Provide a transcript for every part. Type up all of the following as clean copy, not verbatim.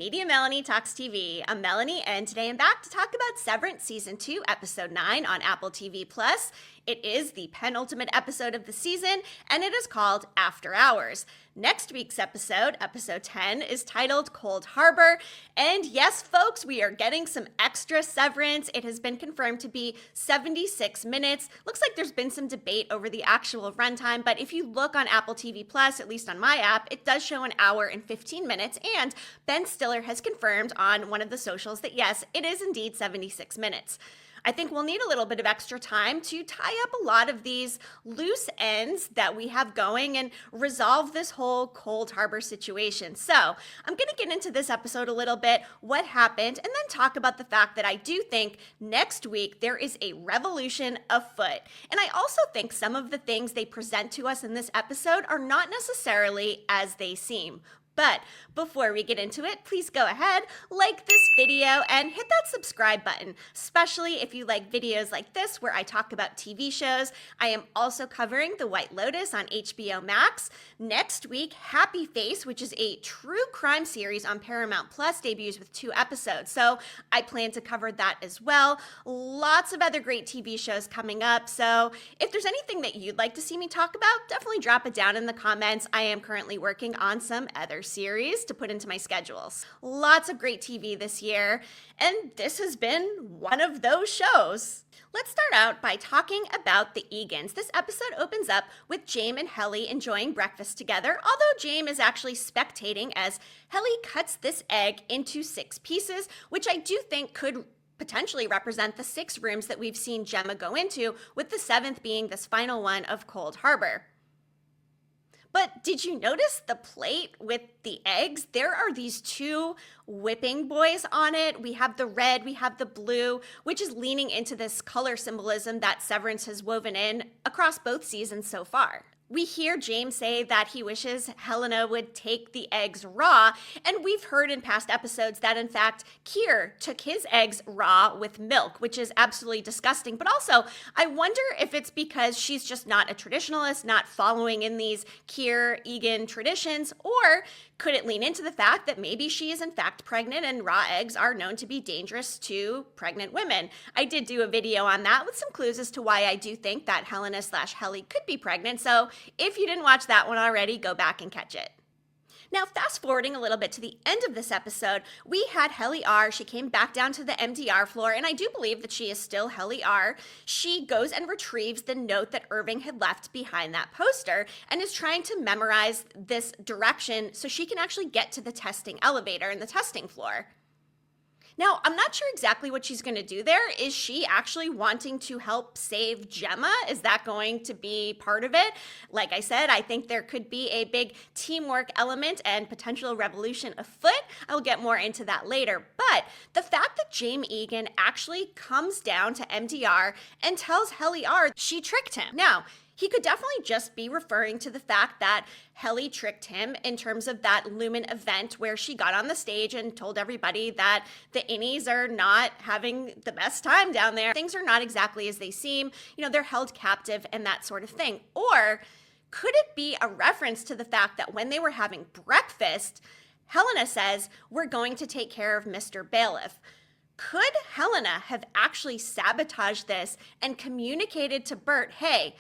Media Melanie Talks TV. I'm Melanie, and today I'm back to talk about Severance Season 2, Episode 9 on Apple TV+. It is the penultimate episode of the season, and it is called After Hours. Next week's episode, Episode 10, is titled Cold Harbor. And yes, folks, we are getting some extra Severance. It has been confirmed to be 76 minutes. Looks like there's been some debate over the actual runtime, but if you look on Apple TV+, at least on my app, it does show an hour and 15 minutes, and Ben Stiller has confirmed on one of the socials that yes, it is indeed 76 minutes. I think we'll need a little bit of extra time to tie up a lot of these loose ends that we have going and resolve this whole Cold Harbor situation. So I'm going to get into this episode a little bit, what happened, and then talk about the fact that I do think next week there is a revolution afoot. And I also think some of the things they present to us in this episode are not necessarily as they seem. But before we get into it, please go ahead, like this video, and hit that subscribe button, especially if you like videos like this where I talk about TV shows. I am also covering The White Lotus on HBO Max. Next week, Happy Face, which is a true crime series on Paramount Plus, debuts with 2 episodes. So I plan to cover that as well. Lots of other great TV shows coming up. So if there's anything that you'd like to see me talk about, definitely drop it down in the comments. I am currently working on some other series to put into my schedules. Lots of great TV this year, and this has been one of those shows. Let's start out by talking about the Eagans. This episode opens up with Jame and Helly enjoying breakfast together, although Jame is actually spectating as Helly cuts this egg into 6 pieces, which I do think could potentially represent the 6 rooms that we've seen Gemma go into, with the 7th being this final one of Cold Harbor. But did you notice the plate with the eggs? There are these 2 whipping boys on it. We have the red, we have the blue, which is leaning into this color symbolism that Severance has woven in across both seasons so far. We hear James say that he wishes Helena would take the eggs raw, and we've heard in past episodes that, in fact, Keir took his eggs raw with milk, which is absolutely disgusting. But also, I wonder if it's because she's just not a traditionalist, not following in these Keir, Eagan traditions, or could it lean into the fact that maybe she is in fact pregnant and raw eggs are known to be dangerous to pregnant women? I did do a video on that with some clues as to why I do think that Helena/Helly could be pregnant, so if you didn't watch that one already, go back and catch it. Now, fast forwarding a little bit to the end of this episode, we had Helly R. She came back down to the MDR floor, and I do believe that she is still Helly R. She goes and retrieves the note that Irving had left behind that poster and is trying to memorize this direction so she can actually get to the testing elevator and the testing floor. Now, I'm not sure exactly what she's going to do there. Is she actually wanting to help save Gemma? Is that going to be part of it? Like I said, I think there could be a big teamwork element and potential revolution afoot. I'll get more into that later. But the fact that Jame Eagan actually comes down to MDR and tells Helly R she tricked him. Now, he could definitely just be referring to the fact that Helly tricked him in terms of that Lumon event where she got on the stage and told everybody that the innies are not having the best time down there. Things are not exactly as they seem. You know, they're held captive and that sort of thing. Or could it be a reference to the fact that when they were having breakfast, Helena says, "We're going to take care of Mr. Bailiff." Could Helena have actually sabotaged this and communicated to Bert, hey,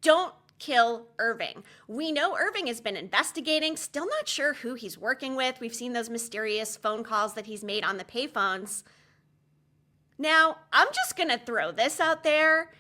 don't kill Irving? We know Irving has been investigating, still not sure who he's working with. We've seen those mysterious phone calls that he's made on the payphones. Now, I'm just going to throw this out there.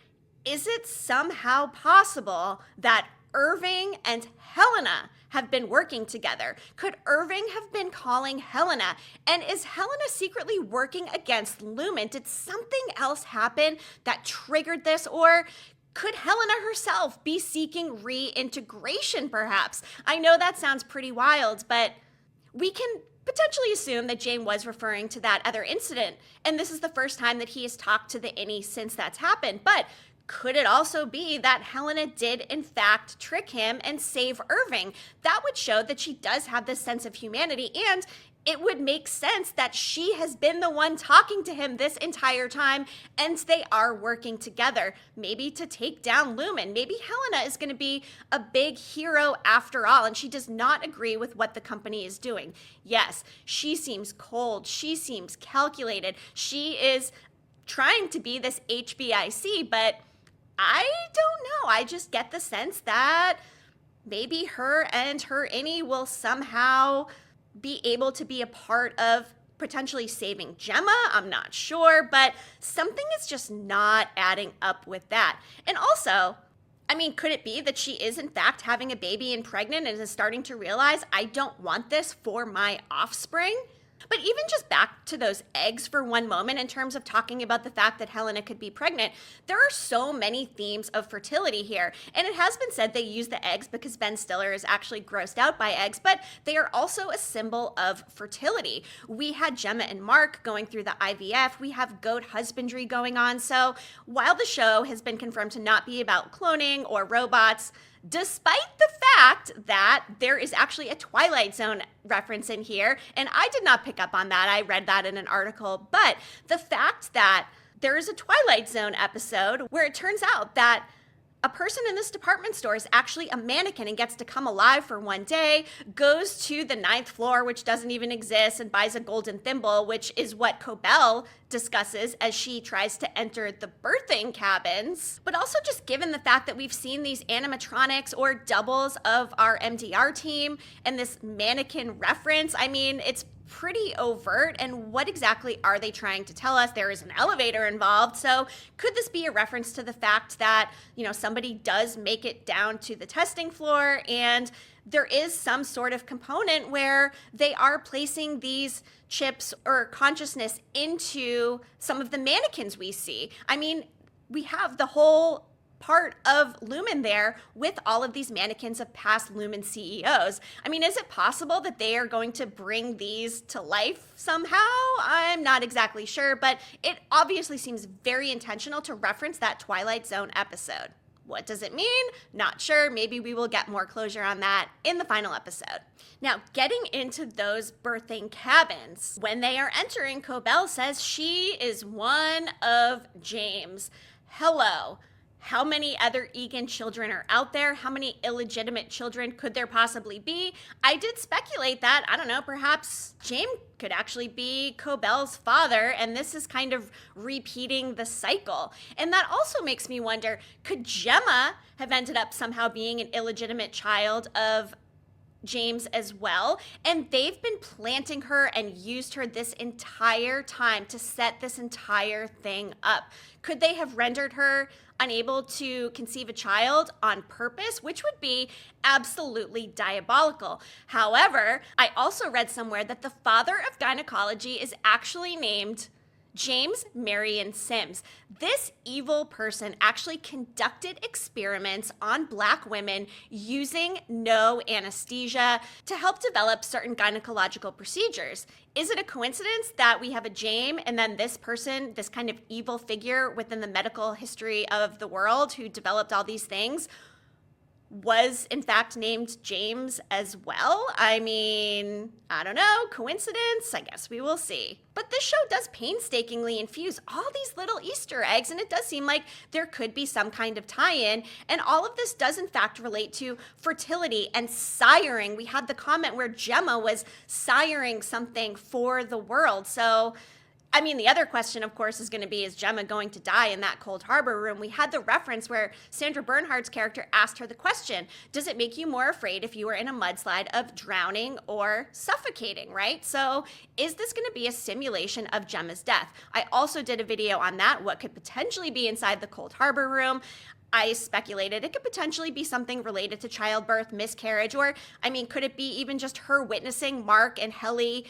Is it somehow possible that Irving and Helena have been working together? Could Irving have been calling Helena? And is Helena secretly working against Lumon? Did something else happen that triggered this? Or could Helena herself be seeking reintegration, perhaps? I know that sounds pretty wild, but we can potentially assume that Jame was referring to that other incident, and this is the first time that he has talked to the innie since that's happened. But could it also be that Helena did, in fact, trick him and save Irving? That would show that she does have this sense of humanity, and it would make sense that she has been the one talking to him this entire time, and they are working together, maybe to take down Lumon. Maybe Helena is going to be a big hero after all, and she does not agree with what the company is doing. Yes, she seems cold. She seems calculated. She is trying to be this HBIC, but I don't know. I just get the sense that maybe her and her innie will somehow be able to be a part of potentially saving Gemma. I'm not sure, but something is just not adding up with that. And also, I mean, could it be that she is in fact having a baby and pregnant and is starting to realize, I don't want this for my offspring? But even just back to those eggs for one moment, in terms of talking about the fact that Helena could be pregnant, there are so many themes of fertility here. And it has been said they use the eggs because Ben Stiller is actually grossed out by eggs, but they are also a symbol of fertility. We had Gemma and Mark going through the IVF. We have goat husbandry going on. So while the show has been confirmed to not be about cloning or robots, despite the fact that there is actually a Twilight Zone reference in here, and I did not pick up on that. I read that in an article, but the fact that there is a Twilight Zone episode where it turns out that a person in this department store is actually a mannequin and gets to come alive for one day, goes to the 9th floor, which doesn't even exist, and buys a golden thimble, which is what Cobel discusses as she tries to enter the birthing cabins. But also just given the fact that we've seen these animatronics or doubles of our MDR team and this mannequin reference, I mean, it's pretty overt. And what exactly are they trying to tell us? There is an elevator involved. So could this be a reference to the fact that, somebody does make it down to the testing floor and there is some sort of component where they are placing these chips or consciousness into some of the mannequins we see? I mean, we have the whole part of Lumon there with all of these mannequins of past Lumon CEOs. I mean, is it possible that they are going to bring these to life somehow? I'm not exactly sure, but it obviously seems very intentional to reference that Twilight Zone episode. What does it mean? Not sure. Maybe we will get more closure on that in the final episode. Now, getting into those birthing cabins, when they are entering, Cobel says she is one of James. Hello. How many other Eagan children are out there? How many illegitimate children could there possibly be? I did speculate that, I don't know, perhaps Jame could actually be Cobel's father, and this is kind of repeating the cycle. And that also makes me wonder, could Gemma have ended up somehow being an illegitimate child of James as well? And they've been planting her and used her this entire time to set this entire thing up. Could they have rendered her unable to conceive a child on purpose, which would be absolutely diabolical? However, I also read somewhere that the father of gynecology is actually named James Marion Sims. This evil person actually conducted experiments on Black women using no anesthesia to help develop certain gynecological procedures. Is it a coincidence that we have a Jame and then this person, this kind of evil figure within the medical history of the world who developed all these things, was in fact named James as well? I mean, I don't know, coincidence? I guess we will see. But this show does painstakingly infuse all these little Easter eggs, and it does seem like there could be some kind of tie-in, and all of this does in fact relate to fertility and siring. We had the comment where Gemma was siring something for the world. So I mean, the other question, of course, is going to be, is Gemma going to die in that cold harbor room? We had the reference where Sandra Bernhardt's character asked her the question, does it make you more afraid if you were in a mudslide of drowning or suffocating, right? So is this going to be a simulation of Gemma's death? I also did a video on that, what could potentially be inside the cold harbor room. I speculated it could potentially be something related to childbirth, miscarriage, or, I mean, could it be even just her witnessing Mark and Helly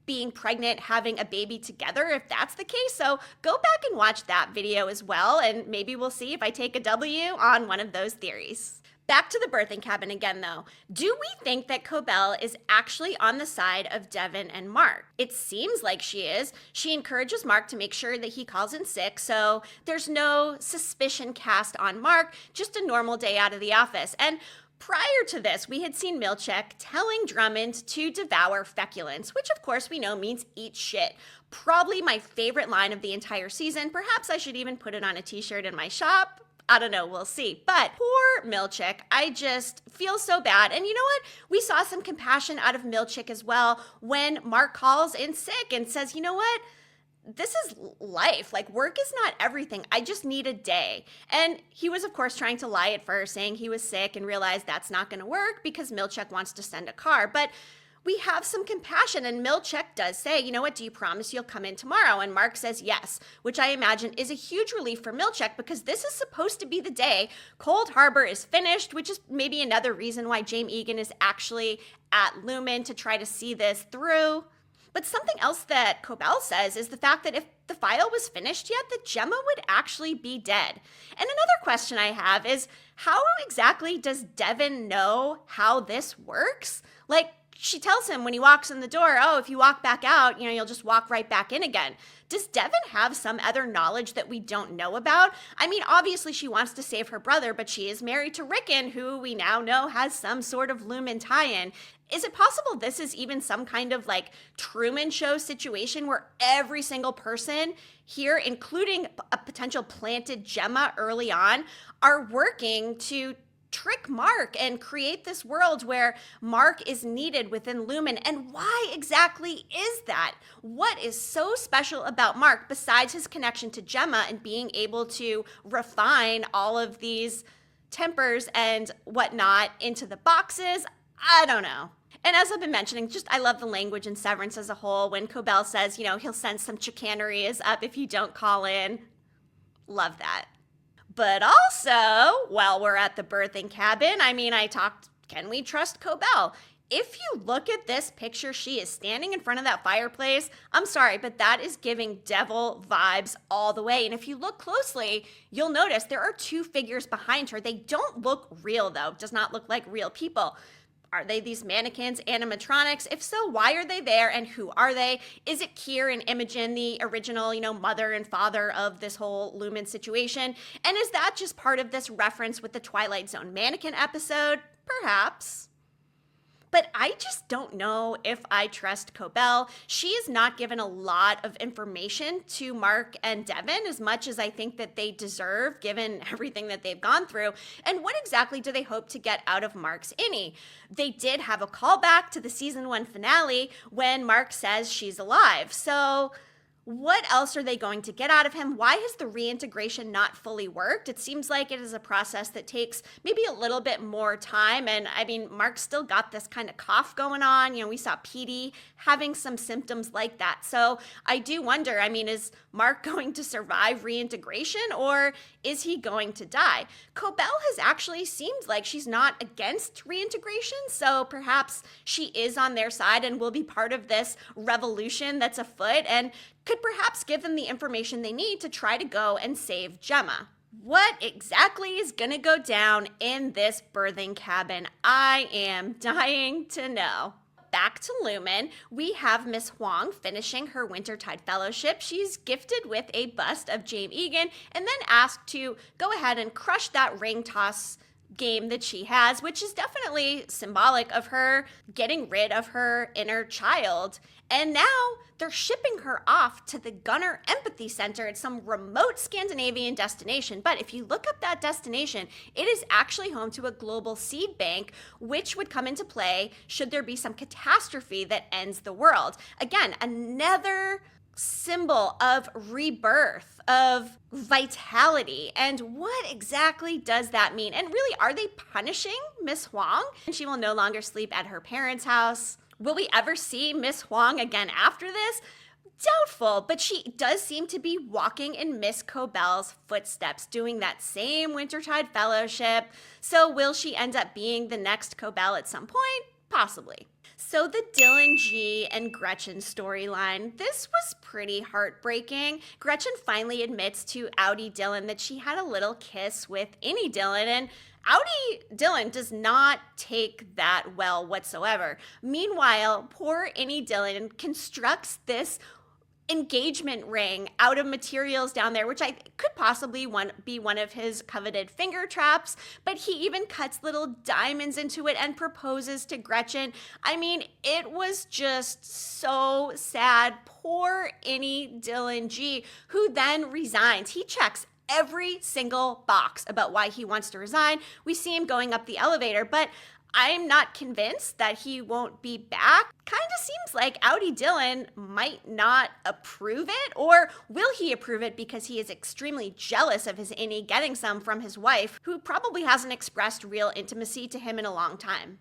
being pregnant, having a baby together, if that's the case? So go back and watch that video as well, and maybe we'll see if I take a W on one of those theories. Back to the birthing cabin again, though. Do we think that Cobel is actually on the side of Devon and Mark? It seems like she is. She encourages Mark to make sure that he calls in sick, so there's no suspicion cast on Mark, just a normal day out of the office. And Prior to this, we had seen Milch telling Drummond to devour feculence, which of course we know means eat shit. Probably my favorite line of the entire season. Perhaps I should even put it on a t-shirt in my shop. I don't know, we'll see. But poor Milchik, I just feel so bad. And you know what? We saw some compassion out of Milchik as well when Mark calls in sick and says, you know what? This is life. Like, work is not everything. I just need a day. And he was, of course, trying to lie at first, saying he was sick and realized that's not going to work because Milchik wants to send a car. But we have some compassion, and Milchik does say, you know what, do you promise you'll come in tomorrow? And Mark says yes, which I imagine is a huge relief for Milchik because this is supposed to be the day Cold Harbor is finished, which is maybe another reason why Jame Eagan is actually at Lumon to try to see this through. But something else that Cobel says is the fact that if the file was finished yet, that Gemma would actually be dead. And another question I have is, how exactly does Devon know how this works? Like, she tells him when he walks in the door, oh, if you walk back out, you'll just walk right back in again. Does Devon have some other knowledge that we don't know about? I mean, obviously she wants to save her brother, but she is married to Rickon, who we now know has some sort of Lumon tie-in. Is it possible this is even some kind of like Truman Show situation where every single person here, including a potential planted Gemma early on, are working to trick Mark and create this world where Mark is needed within Lumon? And why exactly is that? What is so special about Mark besides his connection to Gemma and being able to refine all of these tempers and whatnot into the boxes? I don't know. And as I've been mentioning, I love the language in Severance as a whole. When Cobel says, he'll send some chicanery is up if you don't call in. Love that. But also, while we're at the birthing cabin, can we trust Cobel? If you look at this picture, she is standing in front of that fireplace. I'm sorry, but that is giving devil vibes all the way. And if you look closely, you'll notice there are two figures behind her. They don't look real, though. Does not look like real people. Are they these mannequins, animatronics? If so, why are they there and who are they? Is it Keir and Imogen, the original, mother and father of this whole Lumon situation? And is that just part of this reference with the Twilight Zone mannequin episode? Perhaps. But I just don't know if I trust Cobel. She is not given a lot of information to Mark and Devon, as much as I think that they deserve, given everything that they've gone through. And what exactly do they hope to get out of Mark's innie? They did have a callback to the season 1 finale when Mark says she's alive. So what else are they going to get out of him? Why has the reintegration not fully worked? It seems like it is a process that takes maybe a little bit more time. And Mark's still got this kind of cough going on. We saw Petey having some symptoms like that. So I do wonder, is Mark going to survive reintegration or is he going to die? Cobel has actually seemed like she's not against reintegration. So perhaps she is on their side and will be part of this revolution that's afoot and could perhaps give them the information they need to try to go and save Gemma. What exactly is going to go down in this birthing cabin? I am dying to know. Back to Lumon, we have Miss Huang finishing her Wintertide Fellowship. She's gifted with a bust of Jame Eagan and then asked to go ahead and crush that ring toss game that she has, which is definitely symbolic of her getting rid of her inner child. And now they're shipping her off to the Gunner Empathy Center at some remote Scandinavian destination. But if you look up that destination, it is actually home to a global seed bank, which would come into play should there be some catastrophe that ends the world. Again, another symbol of rebirth, of vitality. And what exactly does that mean? And really, are they punishing Miss Huang? And she will no longer sleep at her parents' house. Will we ever see Miss Huang again after this? Doubtful, but she does seem to be walking in Miss Cobel's footsteps, doing that same Wintertide Fellowship. So will she end up being the next Cobel at some point? Possibly. So the Dylan G and Gretchen storyline, this was pretty heartbreaking. Gretchen finally admits to Outie Dylan that she had a little kiss with Innie Dylan, and Outie Dylan does not take that well whatsoever. Meanwhile, poor Innie Dylan constructs this engagement ring out of materials down there, which I could possibly be one of his coveted finger traps, but he even cuts little diamonds into it and proposes to Gretchen. I mean, it was just so sad. Poor Innie Dylan G, who then resigns. He checks every single box about why he wants to resign. We see him going up the elevator, but I'm not convinced that he won't be back. Kind of seems like Outie Dylan might not approve it, or will he approve it because he is extremely jealous of his innie getting some from his wife, who probably hasn't expressed real intimacy to him in a long time.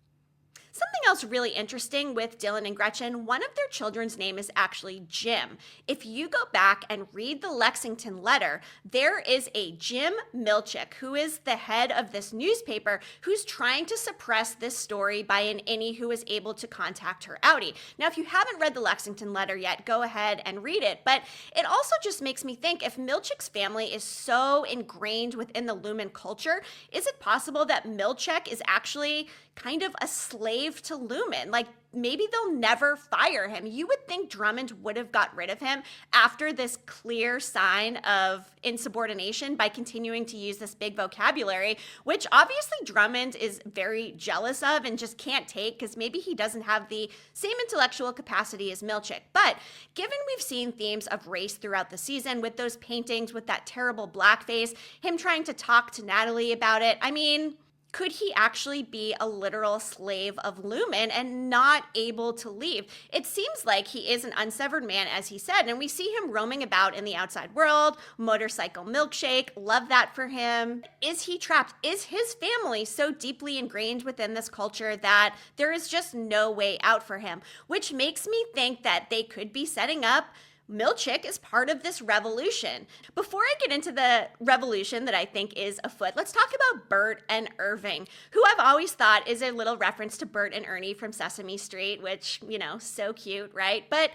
Something else really interesting with Dylan and Gretchen, one of their children's name is actually Jim. If you go back and read the Lexington letter, there is a Jim Milchick, who is the head of this newspaper, who's trying to suppress this story by an innie who is able to contact her outie. Now, if you haven't read the Lexington letter yet, go ahead and read it. But it also just makes me think, if Milchick's family is so ingrained within the Lumon culture, is it possible that Milchick is actually kind of a slave to Lumon? Like, maybe they'll never fire him. You would think Drummond would have got rid of him after this clear sign of insubordination by continuing to use this big vocabulary, which obviously Drummond is very jealous of and just can't take, because maybe he doesn't have the same intellectual capacity as Milchick. But given we've seen themes of race throughout the season with those paintings with that terrible blackface, him trying to talk to Natalie about it, I mean, could he actually be a literal slave of Lumon and not able to leave? It seems like he is an unsevered man, as he said, and we see him roaming about in the outside world, motorcycle milkshake, love that for him. Is he trapped? Is his family so deeply ingrained within this culture that there is just no way out for him? Which makes me think that they could be setting up Milchick is part of this revolution. Before I get into the revolution that I think is afoot, let's talk about Bert and Irving, who I've always thought is a little reference to Bert and Ernie from Sesame Street, which, you know, so cute, right? But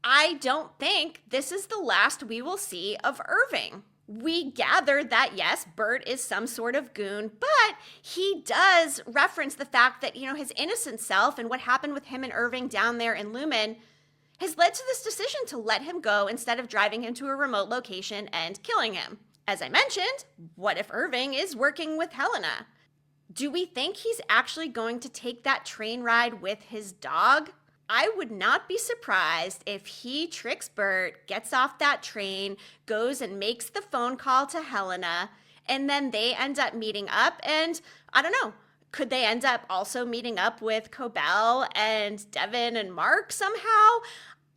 I don't think this is the last we will see of Irving. We gather that, yes, Bert is some sort of goon, but he does reference the fact that, you know, his innocent self and what happened with him and Irving down there in Lumon has led to this decision to let him go instead of driving him to a remote location and killing him. As I mentioned, what if Irving is working with Helena? Do we think he's actually going to take that train ride with his dog? I would not be surprised if he tricks Bert, gets off that train, goes and makes the phone call to Helena, and then they end up meeting up, and I don't know, could they end up also meeting up with Cobel and Devon and Mark somehow?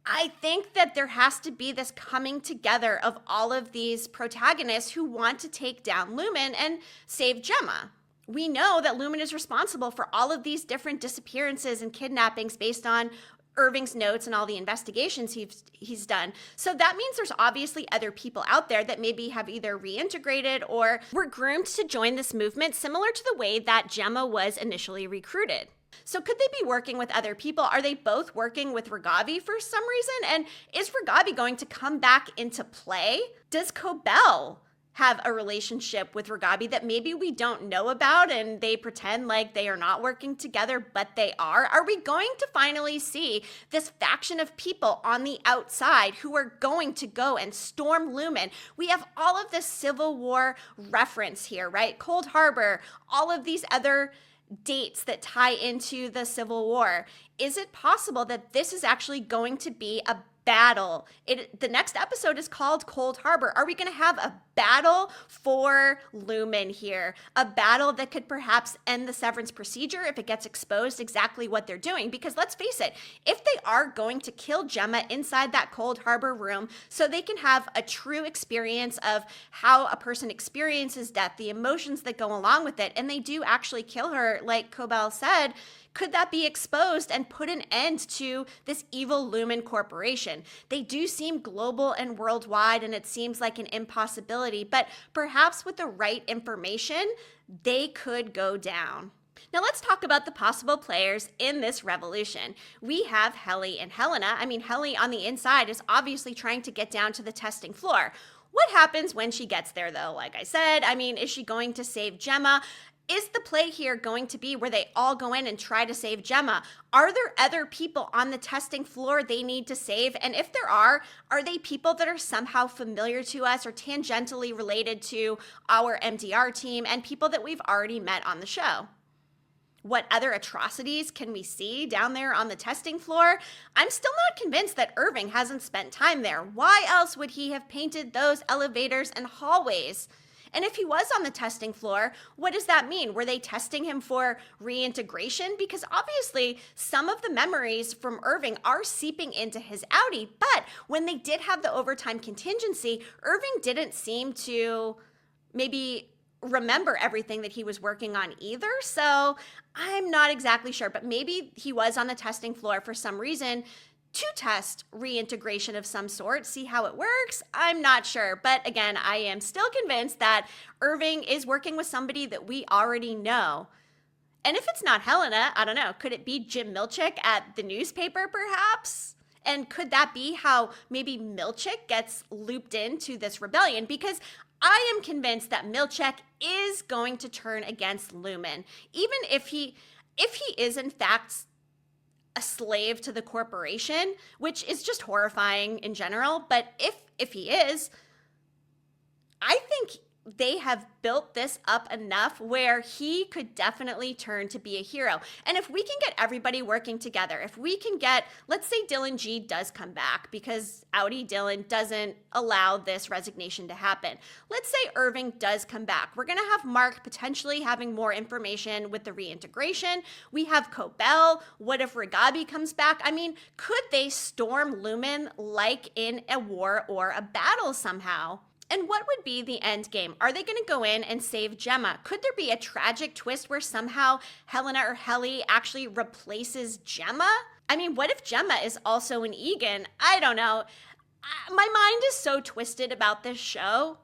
I think that there has to be this coming together of all of these protagonists who want to take down Lumon and save Gemma. We know that Lumon is responsible for all of these different disappearances and kidnappings based on Irving's notes and all the investigations he's done. So that means there's obviously other people out there that maybe have either reintegrated or were groomed to join this movement, similar to the way that Gemma was initially recruited. So could they be working with other people? Are they both working with Ragavi for some reason? And is Ragavi going to come back into play? Does Cobel have a relationship with Ragavi that maybe we don't know about and they pretend like they are not working together, but they are? Are we going to finally see this faction of people on the outside who are going to go and storm Lumon? We have all of this Civil War reference here, right? Cold Harbor, all of these other dates that tie into the Civil War. Is it possible that this is actually going to be a battle? The next episode is called Cold Harbor. Are we going to have a battle for Lumon here? A battle that could perhaps end the severance procedure if it gets exposed exactly what they're doing? Because let's face it, if they are going to kill Gemma inside that Cold Harbor room so they can have a true experience of how a person experiences death, the emotions that go along with it, and they do actually kill her, like Cobel said, could that be exposed and put an end to this evil Lumon corporation? They do seem global and worldwide, and it seems like an impossibility, but perhaps with the right information, they could go down. Now let's talk about the possible players in this revolution. We have Helly and Helena. I mean, Helly on the inside is obviously trying to get down to the testing floor. What happens when she gets there, though? Like I said, I mean, is she going to save Gemma? Is the play here going to be where they all go in and try to save Gemma? Are there other people on the testing floor they need to save? And if there are they people that are somehow familiar to us or tangentially related to our MDR team and people that we've already met on the show? What other atrocities can we see down there on the testing floor? I'm still not convinced that Irving hasn't spent time there. Why else would he have painted those elevators and hallways? And if he was on the testing floor, what does that mean? Were they testing him for reintegration? Because obviously some of the memories from Irving are seeping into his outie, but when they did have the overtime contingency, Irving didn't seem to maybe remember everything that he was working on either. So I'm not exactly sure, but maybe he was on the testing floor for some reason to test reintegration of some sort, see how it works. I'm not sure. But again, I am still convinced that Irving is working with somebody that we already know. And if it's not Helena, I don't know, could it be Jim Milchick at the newspaper perhaps? And could that be how maybe Milchick gets looped into this rebellion? Because I am convinced that Milchick is going to turn against Lumon, even if he is in fact a slave to the corporation, which is just horrifying in general. But if he is, I think they have built this up enough where he could definitely turn to be a hero. And if we can get everybody working together, if we can get, let's say Dylan G does come back because outie Dylan doesn't allow this resignation to happen. Let's say Irving does come back. We're going to have Mark potentially having more information with the reintegration. We have Cobel. What if Rigabi comes back? I mean, could they storm Lumon like in a war or a battle somehow? And what would be the end game? Are they going to go in and save Gemma? Could there be a tragic twist where somehow Helena or Helly actually replaces Gemma? I mean, what if Gemma is also an Eagan? I don't know. My mind is so twisted about this show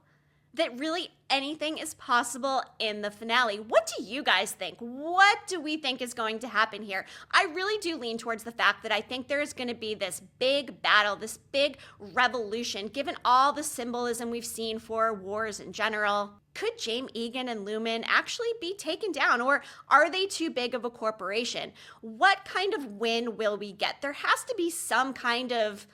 that really anything is possible in the finale. What do you guys think? What do we think is going to happen here? I really do lean towards the fact that I think there is going to be this big battle, this big revolution, given all the symbolism we've seen for wars in general. Could Jame, Eagan, and Lumon actually be taken down, or are they too big of a corporation? What kind of win will we get? There has to be some kind of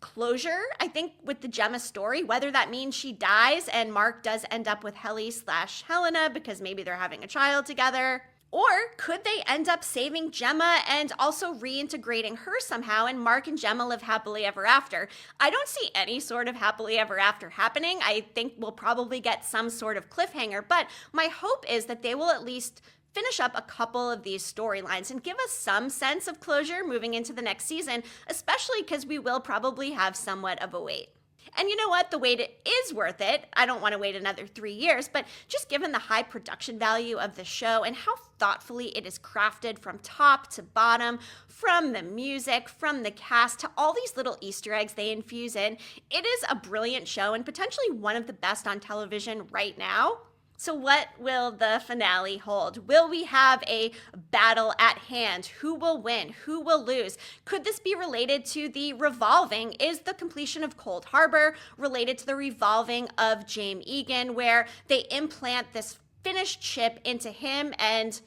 closure, I think, with the Gemma story, whether that means she dies and Mark does end up with Helly/Helena because maybe they're having a child together. Or could they end up saving Gemma and also reintegrating her somehow and Mark and Gemma live happily ever after? I don't see any sort of happily ever after happening. I think we'll probably get some sort of cliffhanger, but my hope is that they will at least finish up a couple of these storylines and give us some sense of closure moving into the next season, especially because we will probably have somewhat of a wait. And you know what? The wait is worth it. I don't want to wait another 3 years, but just given the high production value of the show and how thoughtfully it is crafted from top to bottom, from the music, from the cast, to all these little Easter eggs they infuse in, it is a brilliant show and potentially one of the best on television right now. So what will the finale hold? Will we have a battle at hand? Who will win? Who will lose? Could this be related to the revolving? Is the completion of Cold Harbor related to the revolving of Jame Eagan, where they implant this finished chip into him and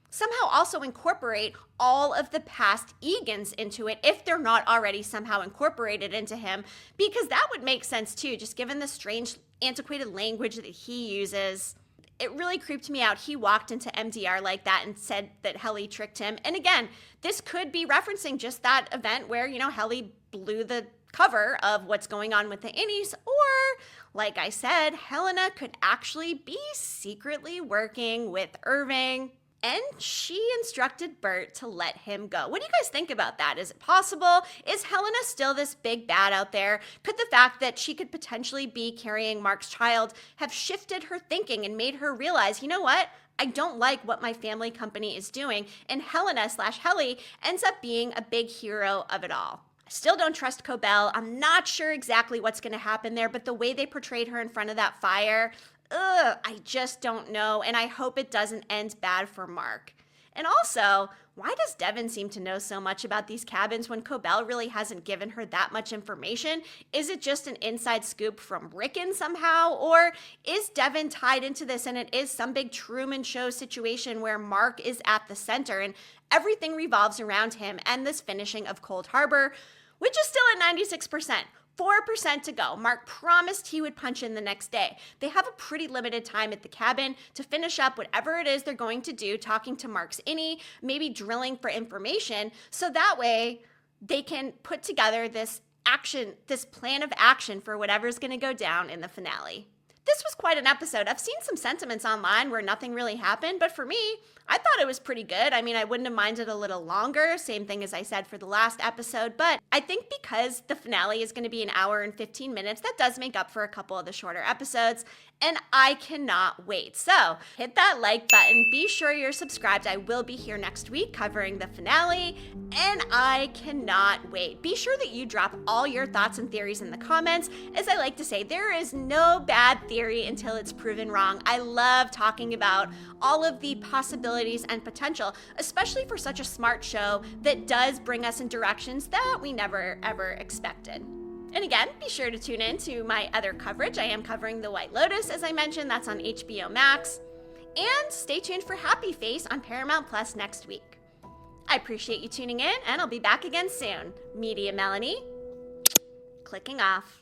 somehow also incorporate all of the past Eagans into it if they're not already somehow incorporated into him? Because that would make sense too, just given the strange antiquated language that he uses. It really creeped me out. He walked into MDR like that and said that Helly tricked him. And again, this could be referencing just that event where, Helly blew the cover of what's going on with the innies. Or, like I said, Helena could actually be secretly working with Irving. And she instructed Bert to let him go. What do you guys think about that? Is it possible? Is Helena still this big bad out there? Could the fact that she could potentially be carrying Mark's child have shifted her thinking and made her realize, you know what? I don't like what my family company is doing. And Helena/Helly ends up being a big hero of it all. I still don't trust Cobel. I'm not sure exactly what's going to happen there, but the way they portrayed her in front of that fire, I just don't know, and I hope it doesn't end bad for Mark. And also, why does Devon seem to know so much about these cabins when Cobel really hasn't given her that much information? Is it just an inside scoop from Rickon somehow? Or is Devon tied into this and it is some big Truman Show situation where Mark is at the center and everything revolves around him and this finishing of Cold Harbor, which is still at 96%. 4% to go. Mark promised he would punch in the next day. They have a pretty limited time at the cabin to finish up whatever it is they're going to do, talking to Mark's innie, maybe drilling for information, so that way they can put together this plan of action for whatever's going to go down in the finale. This was quite an episode. I've seen some sentiments online where nothing really happened, but for me, I thought it was pretty good. I mean, I wouldn't have minded a little longer, same thing as I said for the last episode, but I think because the finale is going to be an hour and 15 minutes, that does make up for a couple of the shorter episodes, and I cannot wait. So hit that like button, be sure you're subscribed. I will be here next week covering the finale, and I cannot wait. Be sure that you drop all your thoughts and theories in the comments. As I like to say, there is no bad theory until it's proven wrong. I love talking about all of the possibilities and potential, especially for such a smart show that does bring us in directions that we never ever expected. And again, be sure to tune in to my other coverage. I am covering The White Lotus, as I mentioned, that's on HBO Max. And stay tuned for Happy Face on Paramount Plus next week. I appreciate you tuning in, and I'll be back again soon. Media Melanie, clicking off.